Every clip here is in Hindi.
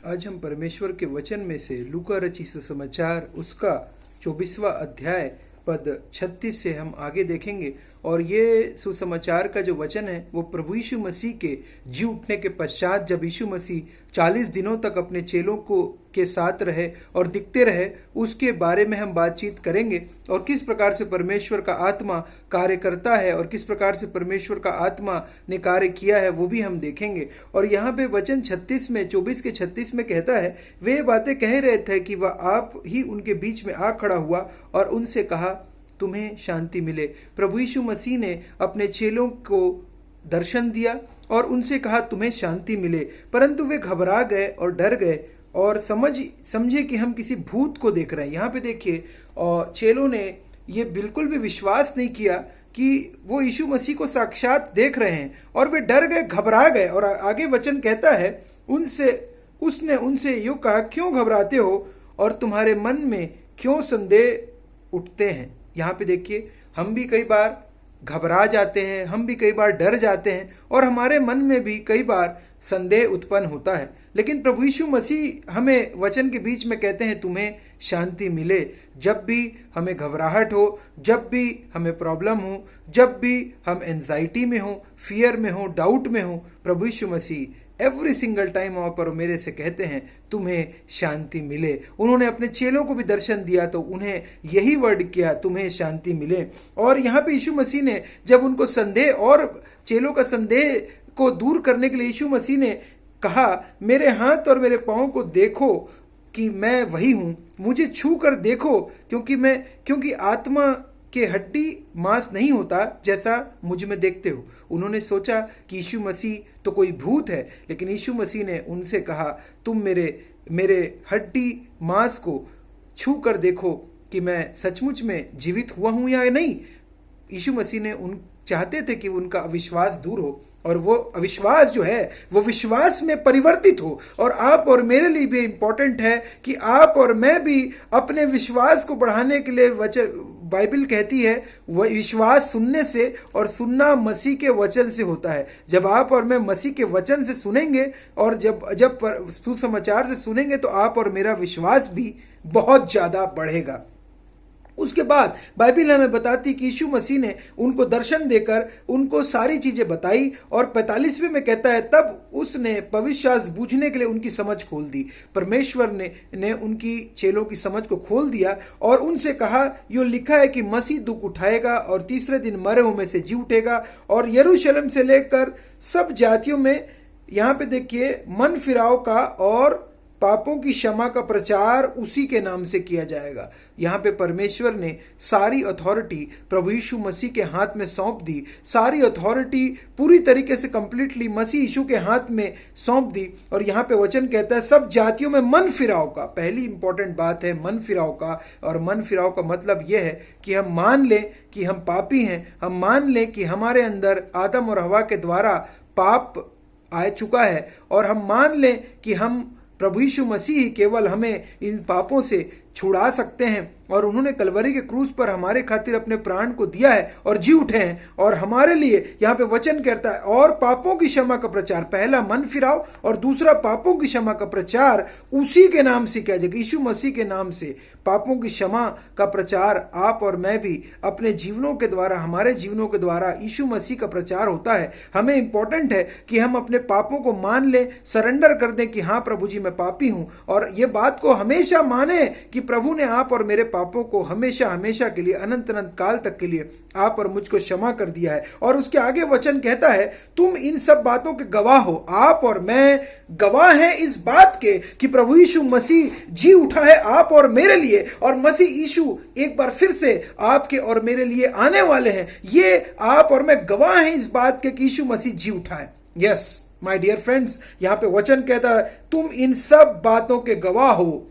आज हम परमेश्वर के वचन में से लूका रचित सुसमाचार उसका 24वां अध्याय पद 36 से हम आगे देखेंगे। और ये सुसमाचार का जो वचन है वो प्रभु यीशु मसीह के जी उठने के पश्चात, जब यीशु मसीह 40 दिनों तक अपने चेलों को के साथ रहे और दिखते रहे, उसके बारे में हम बातचीत करेंगे। और किस प्रकार से परमेश्वर का आत्मा कार्य करता है और किस प्रकार से परमेश्वर का आत्मा ने कार्य किया है वो भी हम देखेंगे। और यहाँ पे वचन 36 में 24 के 36 में कहता है, वे बातें कह रहे थे कि वह आप ही उनके बीच में आ खड़ा हुआ और उनसे कहा, तुम्हें शांति मिले। प्रभु यीशु मसीह ने अपने चेलों को दर्शन दिया और उनसे कहा, तुम्हें शांति मिले। परंतु वे घबरा गए और डर गए और समझे कि हम किसी भूत को देख रहे हैं। यहाँ पे देखिए, और चेलों ने ये बिल्कुल भी विश्वास नहीं किया कि वो यीशु मसीह को साक्षात देख रहे हैं और वे डर गए, घबरा गए। और आगे वचन कहता है, उसने उनसे यूं कहा, क्यों घबराते हो और तुम्हारे मन में क्यों संदेह उठते हैं। यहाँ पे देखिए, हम भी कई बार घबरा जाते हैं, हम भी कई बार डर जाते हैं और हमारे मन में भी कई बार संदेह उत्पन्न होता है। लेकिन प्रभु यीशु मसीह हमें वचन के बीच में कहते हैं, तुम्हें शांति मिले। जब भी हमें घबराहट हो, जब भी हमें प्रॉब्लम हो, जब भी हम एंजाइटी में हो, फियर में हो, डाउट में हो, प्रभु यीशु मसीह एवरी सिंगल टाइम वहां पर मेरे से कहते हैं, तुम्हें शांति मिले। उन्होंने अपने चेलों को भी दर्शन दिया तो उन्हें यही वर्ड किया, तुम्हें शांति मिले। और यहाँ पे यीशु मसीह ने जब उनको संदेह और चेलों का संदेह को दूर करने के लिए यीशु मसीह ने कहा, मेरे हाथ और मेरे पांव को देखो कि मैं वही हूं, मुझे छू कर देखो क्योंकि आत्मा के हड्डी मांस नहीं होता जैसा मुझ में देखते हो। उन्होंने सोचा कि यीशु मसीह तो कोई भूत है, लेकिन यीशु मसीह ने उनसे कहा, तुम मेरे हड्डी मांस को छू कर देखो कि मैं सचमुच में जीवित हुआ हूं या नहीं। यीशु मसीह ने चाहते थे कि उनका अविश्वास दूर हो और वो अविश्वास जो है वो विश्वास में परिवर्तित हो। और आप और मेरे लिए भी इंपॉर्टेंट है कि आप और मैं भी अपने विश्वास को बढ़ाने के लिए बाइबल कहती है, वह विश्वास सुनने से और सुनना मसीह के वचन से होता है। जब आप और मैं मसीह के वचन से सुनेंगे और जब सुसमाचार से सुनेंगे तो आप और मेरा विश्वास भी बहुत ज्यादा बढ़ेगा। उसके बाद बाइबल हमें बताती कि यीशु मसीह ने उनको दर्शन देकर उनको सारी चीजें बताई। और 45वें में कहता है, तब उसने पवित्र शास्त्र बूझने के लिए उनकी समझ खोल दी। परमेश्वर ने उनकी चेलों की समझ को खोल दिया और उनसे कहा, यो लिखा है कि मसीह दुख उठाएगा और तीसरे दिन मरे हुए में से जी उठेगा और यरूशलेम से लेकर सब जातियों में, यहाँ पे देखिए, मन फिराव का और पापों की क्षमा का प्रचार उसी के नाम से किया जाएगा। यहाँ पे परमेश्वर ने सारी अथॉरिटी प्रभु यीशु मसीह के हाथ में सौंप दी। सारी अथॉरिटी पूरी तरीके से कंप्लीटली मसीह यीशु के हाथ में सौंप दी। और यहाँ पे वचन कहता है, सब जातियों में मन फिराव का। पहली इंपॉर्टेंट बात है मन फिराव का। और मन फिराव का मतलब यह है कि हम मान लें कि हम पापी हैं, हम मान लें कि हमारे अंदर आदम और हवा के द्वारा पाप आ चुका है, और हम मान लें कि हम प्रभु यीशु मसीह केवल हमें इन पापों से छुड़ा सकते हैं। और उन्होंने कलवरी के क्रूस पर हमारे खातिर अपने प्राण को दिया है और जी उठे हैं। और हमारे लिए यहाँ पे वचन कहता है, और पापों की क्षमा का प्रचार, पहला मन फिराव और दूसरा पापों की क्षमा का प्रचार उसी के नाम से किया जाएगा। यीशु मसीह के नाम से पापों की क्षमा का प्रचार आप और मैं भी अपने जीवनों के द्वारा, हमारे जीवनों के द्वारा यीशु मसीह का प्रचार होता है। हमें इंपॉर्टेंट है कि हम अपने पापों को मान लें, सरेंडर कर दें कि हाँ प्रभु जी मैं पापी हूं। और ये बात को हमेशा माने कि प्रभु ने आप और मेरे पापों को हमेशा हमेशा के लिए, अनंत अनंत काल तक के लिए आप और मुझको क्षमा कर दिया है। और उसके आगे वचन कहता है, तुम इन सब बातों के गवाह हो। आप और मैं गवाह हैं इस बात के कि प्रभु यीशु मसीह जी उठा है आप और मेरे लिए, और मसीह यीशु एक बार फिर से आपके और मेरे लिए आने वाले हैं। ये आप और मैं गवाह हैं इस बात के कि यीशु मसीह जी उठा है। यस माय डियर फ्रेंड्स, यहां पे वचन कहता है, तुम इन सब बातों के गवाह हो।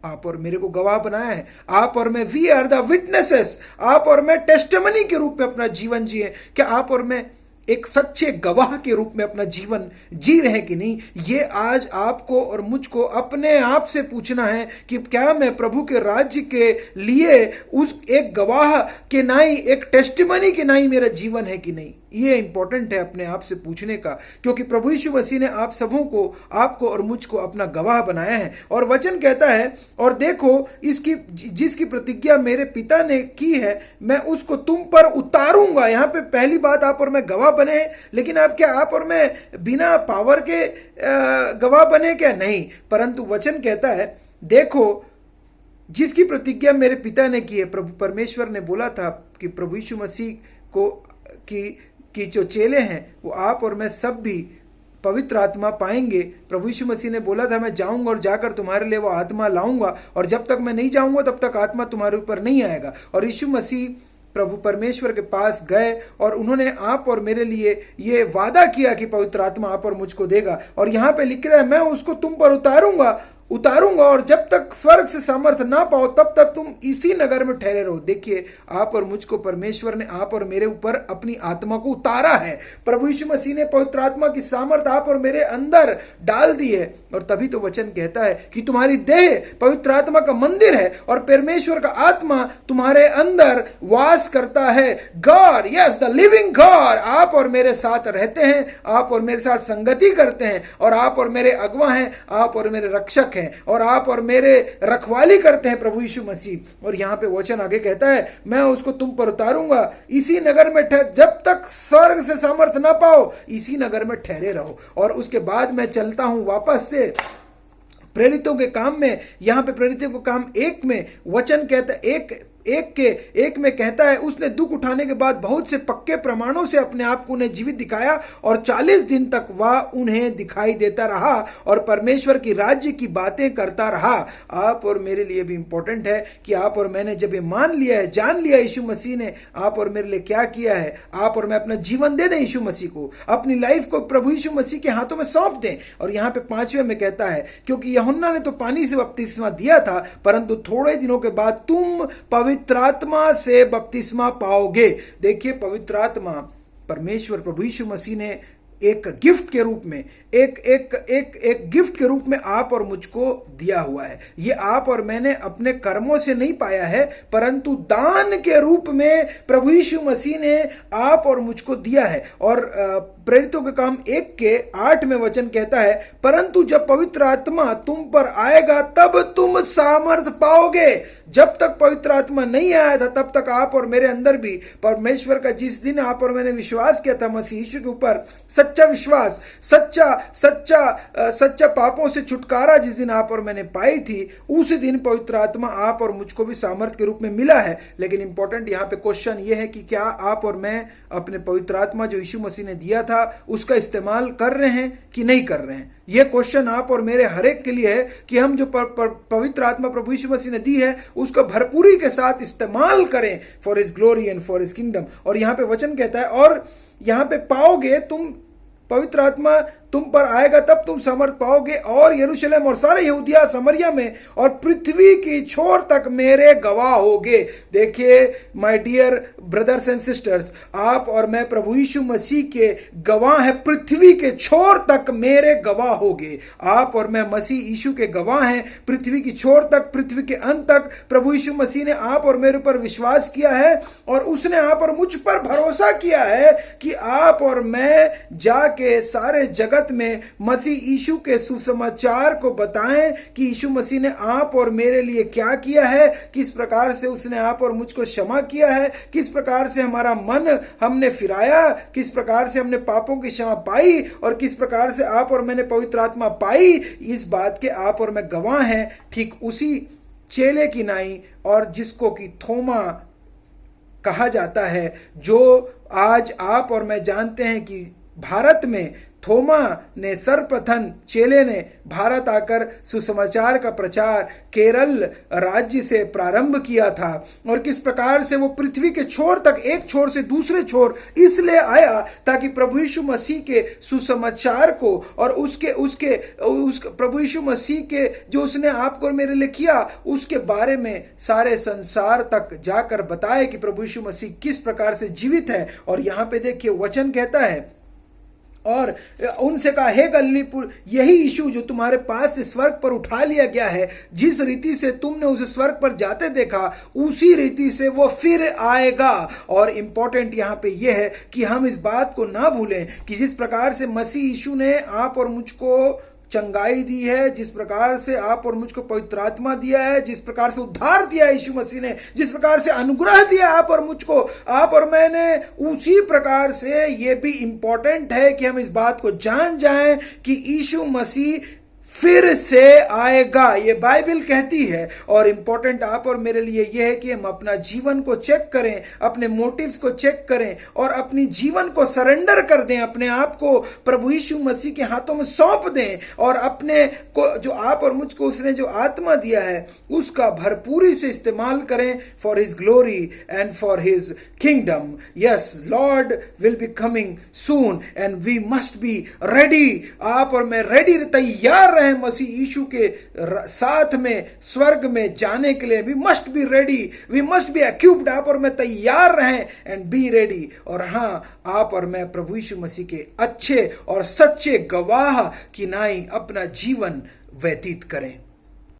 आप और मेरे को गवाह बनाया है। आप और मैं, वी आर द विटनेसेस। आप और मैं टेस्टिमनी के रूप में अपना जीवन जिए। क्या आप और मैं एक सच्चे गवाह के रूप में अपना जीवन जी रहे हैं कि नहीं, ये आज आपको और मुझको अपने आप से पूछना है कि क्या मैं प्रभु के राज्य के लिए उस एक गवाह के नाई, एक टेस्टिमनी के नाई मेरा जीवन है कि नहीं। ये इंपॉर्टेंट है अपने आप से पूछने का, क्योंकि प्रभु यीशु मसीह ने आप सबों को, आपको और मुझको अपना गवाह बनाया है। और वचन कहता है, और देखो इसकी जिसकी प्रतिज्ञा मेरे पिता ने की है मैं उसको तुम पर उतारूंगा। यहां पे पहली बात, आप और मैं गवाह बने हैं, लेकिन आप क्या आप और मैं बिना पावर के गवाह बने क्या? नहीं, परंतु वचन कहता है देखो जिसकी प्रतिज्ञा मेरे पिता ने की है। प्रभु परमेश्वर ने बोला था कि प्रभु यीशु मसीह को कि जो चेले हैं वो आप और मैं सब भी पवित्र आत्मा पाएंगे। प्रभु यीशु मसीह ने बोला था मैं जाऊंगा और जाकर तुम्हारे लिए वो आत्मा लाऊंगा, और जब तक मैं नहीं जाऊंगा तब तक आत्मा तुम्हारे ऊपर नहीं आएगा। और यीशु मसीह प्रभु परमेश्वर के पास गए और उन्होंने आप और मेरे लिए ये वादा किया कि पवित्र आत्मा आप और मुझको देगा। और यहां पे लिख रहा है मैं उसको तुम पर उतारूंगा, और जब तक स्वर्ग से सामर्थ ना पाओ तब तक तुम इसी नगर में ठहरे रहो। देखिए, आप और मुझको परमेश्वर ने, आप और मेरे ऊपर अपनी आत्मा को उतारा है। प्रभु यीशु मसीह ने पवित्र आत्मा की सामर्थ आप और मेरे अंदर डाल दी है, और तभी तो वचन कहता है कि तुम्हारी देह पवित्र आत्मा का मंदिर है और परमेश्वर का आत्मा तुम्हारे अंदर वास करता है। God, yes, the living God आप और मेरे साथ रहते हैं, आप और मेरे साथ संगति करते हैं, और आप और मेरे अगवा हैं, आप और मेरे रक्षक हैं, और आप और मेरे रखवाली करते हैं प्रभु यीशु मसीह। और यहां पे वचन आगे कहता है मैं उसको तुम पर उतारूंगा, इसी नगर में जब तक स्वर्ग से सामर्थ ना पाओ इसी नगर में ठहरे रहो। और उसके बाद मैं चलता हूं वापस से प्रेरितों के काम में। यहां पे प्रेरितों को काम 1 में वचन कहता है, एक में कहता है उसने दुख उठाने के बाद बहुत से पक्के प्रमाणों से अपने आप को उन्हें जीवित दिखाया, और 40 दिन तक वह उन्हें दिखाई देता रहा और परमेश्वर की राज्य की बातें करता रहा। आप और मेरे लिए भी इंपॉर्टेंट है कि आप और मैंने जब ये मान लिया है, जान लिया यीशु मसीह ने आप और मेरे लिए क्या किया है, आप और मैं अपना जीवन दे दें यीशु मसीह को, अपनी लाइफ को प्रभु यीशु मसीह के हाथों में सौंप दें। और यहां पे 5वें में कहता है क्योंकि यूहन्ना ने तो पानी से बपतिस्मा दिया था, परंतु थोड़े दिनों के बाद तुम पवित्र आत्मा से बपतिस्मा पाओगे। देखिए, पवित्र आत्मा परमेश्वर प्रभु यीशु मसीह ने एक गिफ्ट के रूप में, एक गिफ्ट के रूप में आप और मुझको दिया हुआ है। ये आप और मैंने अपने कर्मों से नहीं पाया है, परंतु दान के रूप में प्रभु यीशु मसीह ने आप और मुझको दिया है। और प्रेरितों के काम 1:8 में वचन कहता है परंतु जब पवित्र आत्मा तुम पर आएगा तब तुम सामर्थ पाओगे। जब तक पवित्र आत्मा नहीं आया था तब तक आप और मेरे अंदर भी परमेश्वर का, जिस दिन आप और मैंने विश्वास किया था मसीह यीशु के ऊपर, सच्चा विश्वास, सच्चा पापों से छुटकारा जिस दिन आप और मैंने पाई थी, उस दिन पवित्र आत्मा आप और मुझको भी सामर्थ के रूप में मिला है। लेकिन इंपॉर्टेंट यहाँ पे क्वेश्चन ये है कि क्या आप और मैं अपने पवित्र आत्मा जो यीशु मसीह ने दिया था उसका इस्तेमाल कर रहे हैं कि नहीं कर रहे हैं। यह क्वेश्चन आप और मेरे हर एक के लिए है कि हम जो पवित्र आत्मा प्रभु यीशु मसीह ने दी है उसका भरपूरी के साथ इस्तेमाल करें for his glory and for his kingdom. और यहां पे वचन कहता है और यहां पे पाओगे, तुम पवित्र आत्मा तुम पर आएगा तब तुम समर्थ पाओगे, और यरूशलेम और सारे यहूदिया समरिया में और पृथ्वी की छोर तक मेरे गवाह होगे। देखिए my dear brothers and sisters, आप और मैं प्रभु यीशु मसीह के गवाह हैं, पृथ्वी के छोर तक मेरे गवाह होगे। आप और मैं मसीह यीशु के गवाह हैं, पृथ्वी की छोर तक, पृथ्वी के अंत तक। प्रभु यीशु मसीह ने आप और मेरे ऊपर विश्वास किया है और उसने आप और मुझ पर भरोसा किया है कि आप और मैं जाके सारे जगत में मसीह यीशु के सुसमाचार को बताएं कि यीशु मसीह ने आप और मेरे लिए क्या किया है, किस प्रकार से उसने आप और मुझको क्षमा किया है, किस प्रकार से हमारा मन हमने फिराया, किस प्रकार से हमने पापों की क्षमा पाई और किस प्रकार से आप और मैंने पवित्र आत्मा पाई। इस बात के आप और मैं गवाह हैं। ठीक उसी चेले की नाई, और जिसको कि थोमा कहा जाता है, जो आज आप और मैं जानते हैं कि भारत में थोमा ने सर्वप्रथम चेले ने भारत आकर सुसमाचार का प्रचार केरल राज्य से प्रारंभ किया था, और किस प्रकार से वो पृथ्वी के छोर तक, एक छोर से दूसरे छोर इसलिए आया ताकि प्रभु यीशु मसीह के सुसमाचार को और उसके प्रभु यीशु मसीह के जो उसने आपको और मेरे लिए किया उसके बारे में सारे संसार तक जाकर बताए कि प्रभु यीशु मसीह किस प्रकार से जीवित है। और यहां पे देखिए वचन कहता है, और उनसे कहा, हे गलीलीपुर, यही यीशु जो तुम्हारे पास से स्वर्ग पर उठा लिया गया है, जिस रीति से तुमने उसे स्वर्ग पर जाते देखा उसी रीति से वो फिर आएगा। और इंपॉर्टेंट यहां पे यह है कि हम इस बात को ना भूलें कि जिस प्रकार से मसीह यीशु ने आप और मुझको चंगाई दी है, जिस प्रकार से आप और मुझको पवित्र आत्मा दिया है, जिस प्रकार से उद्धार दिया है यीशु मसीह ने, जिस प्रकार से अनुग्रह दिया आप और मुझको, आप और मैंने, उसी प्रकार से ये भी इंपॉर्टेंट है कि हम इस बात को जान जाएं कि यीशु मसीह फिर से आएगा। ये बाइबल कहती है। और इंपॉर्टेंट आप और मेरे लिए यह है कि हम अपना जीवन को चेक करें, अपने मोटिव्स को चेक करें और अपनी जीवन को सरेंडर कर दें, अपने आप को प्रभु यीशु मसीह के हाथों में सौंप दें और अपने को जो आप और मुझको उसने जो आत्मा दिया है उसका भरपूरी से इस्तेमाल करें for his glory and for his kingdom. Yes, Lord will be coming soon and we must be ready. आप और मैं रेडी, तैयार रहे मसीह यीशु के साथ में स्वर्ग में जाने के लिए। We must be ready, we must be equipped. आप और मैं तैयार रहें एंड बी रेडी। और हाँ, आप और मैं प्रभु यीशु मसीह के अच्छे और सच्चे गवाह की नाई अपना जीवन व्यतीत करें।